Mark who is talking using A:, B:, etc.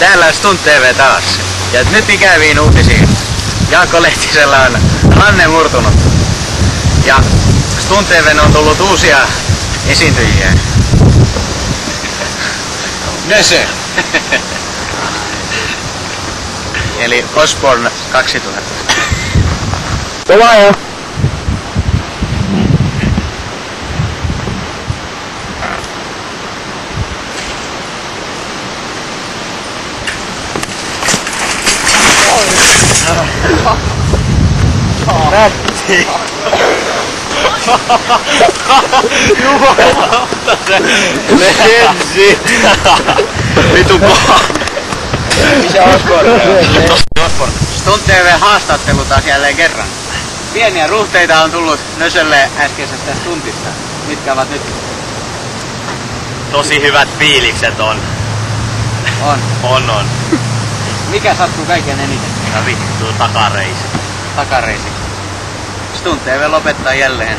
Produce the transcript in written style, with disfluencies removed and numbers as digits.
A: Täällä Stunt TV taas. Ja nyt ikäviin uutisiin. Jaakko Lehtisellä on ranne murtunut. Ja Stunt TV:n on tullut uusia esiintyjiä.
B: Nese.
A: Eli Osborne 2000.
C: Kova jo.
A: Nätti.
B: Jumalauta se lensi. Vitu paha.
C: Missä Osborne?
A: Stunt TV haastattelu taas jälleen kerran. Pieniä ruhteita on tullut Nösölle äskeisestä stuntista. Mitkä ovat nyt?
B: Tosi hyvät fiilikset on. On.
A: Mikä sattuu kaikkein eniten?
B: Ja vittu takareisi.
A: Takareisi. Stunt TV lopettaa jälleen.